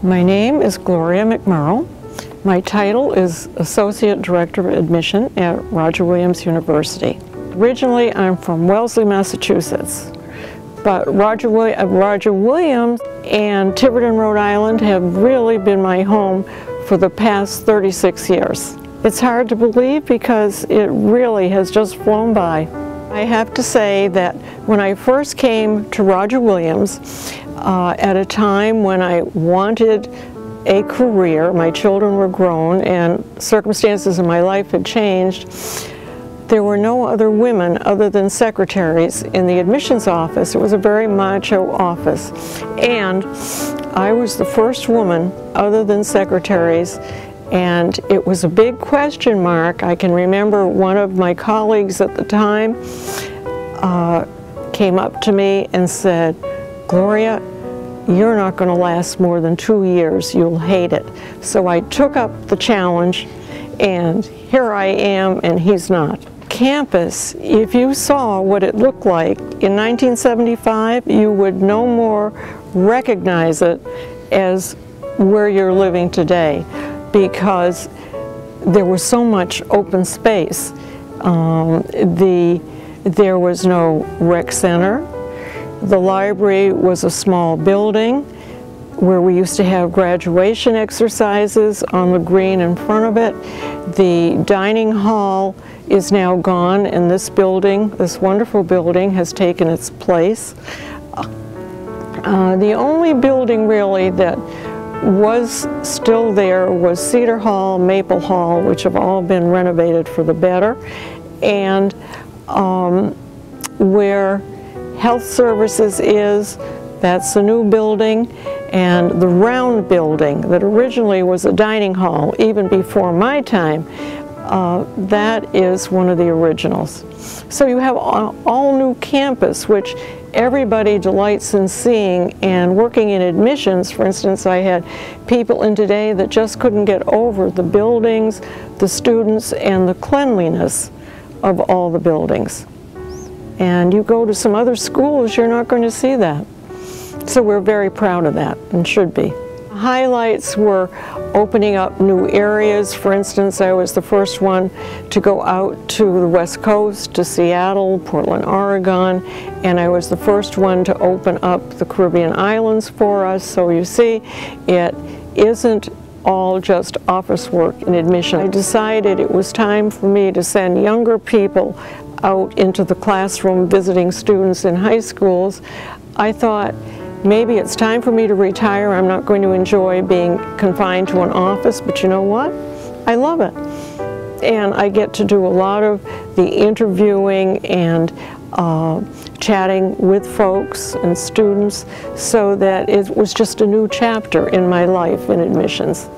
My name is Gloria McMurrough. My title is Associate Director of Admission at Roger Williams University. Originally, I'm from Wellesley, Massachusetts, but Roger Williams and Tiverton, Rhode Island have really been my home for the past 36 years. It's hard to believe because it really has just flown by. I have to say that when I first came to Roger Williams, at a time when I wanted a career, my children were grown and circumstances in my life had changed, there were no other women other than secretaries in the admissions office. It was a very macho office, and I was the first woman other than secretaries, and it was a big question mark. I can remember one of my colleagues at the time came up to me and said, "Gloria, you're not going to last more than 2 years. You'll hate it." So I took up the challenge, and here I am, and he's not. Campus, if you saw what it looked like in 1975, you would no more recognize it as where you're living today, because there was so much open space. There was no rec center. The library was a small building where we used to have graduation exercises on the green in front of it. The dining hall is now gone, and this building, this wonderful building, has taken its place. The only building really that was still there was Cedar Hall, Maple Hall, which have all been renovated for the better, and where Health Services is, that's the new building, and the round building that originally was a dining hall even before my time, that is one of the originals. So you have all new campus, which everybody delights in seeing. And working in admissions, for instance, I had people in today that just couldn't get over the buildings, the students, and the cleanliness of all the buildings. And you go to some other schools, you're not going to see that. So we're very proud of that, and should be. Highlights were opening up new areas. For instance, I was the first one to go out to the West Coast, to Seattle, Portland, Oregon, and I was the first one to open up the Caribbean islands for us. So you see, it isn't all just office work in admission. I decided it was time for me to send younger people out into the classroom visiting students in high schools. I thought, maybe it's time for me to retire. I'm not going to enjoy being confined to an office, but you know what? I love it. And I get to do a lot of the interviewing and chatting with folks and students, so that it was just a new chapter in my life in admissions.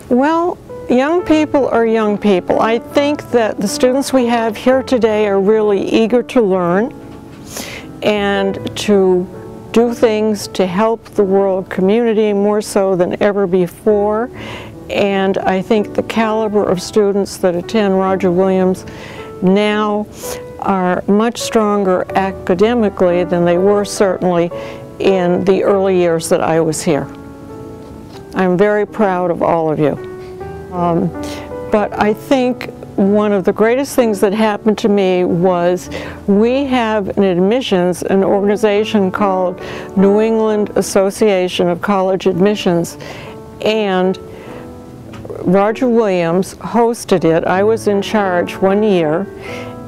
Well, young people are young people. I think that the students we have here today are really eager to learn and to do things to help the world community more so than ever before. And I think the caliber of students that attend Roger Williams now are much stronger academically than they were certainly in the early years that I was here. I'm very proud of all of you. But I think one of the greatest things that happened to me was we have in admissions an organization called New England Association of College Admissions, and Roger Williams hosted it. I was in charge one year,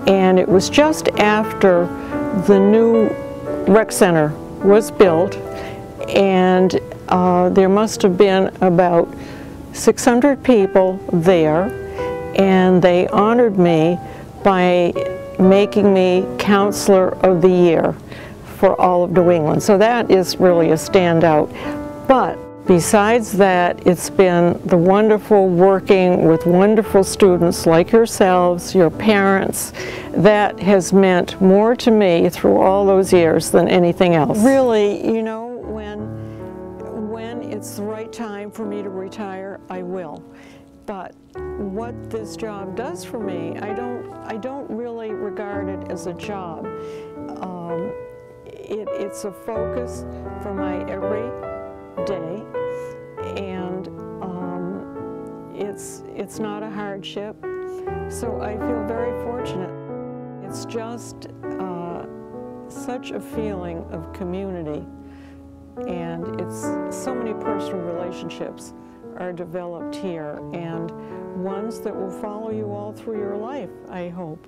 and it was just after the new rec center was built, and there must have been about 600 people there, and they honored me by making me Counselor of the Year for all of New England. So that is really a standout. But besides that, it's been the wonderful working with wonderful students like yourselves, your parents, that has meant more to me through all those years than anything else. Really, you know, when it's the right time for me to retire, I will. But what this job does for me, I don't really regard it as a job. It's a focus for my every day, it's not a hardship. So I feel very fortunate. It's just such a feeling of community, and it's so many personal relationships are developed here, and ones that will follow you all through your life, I hope.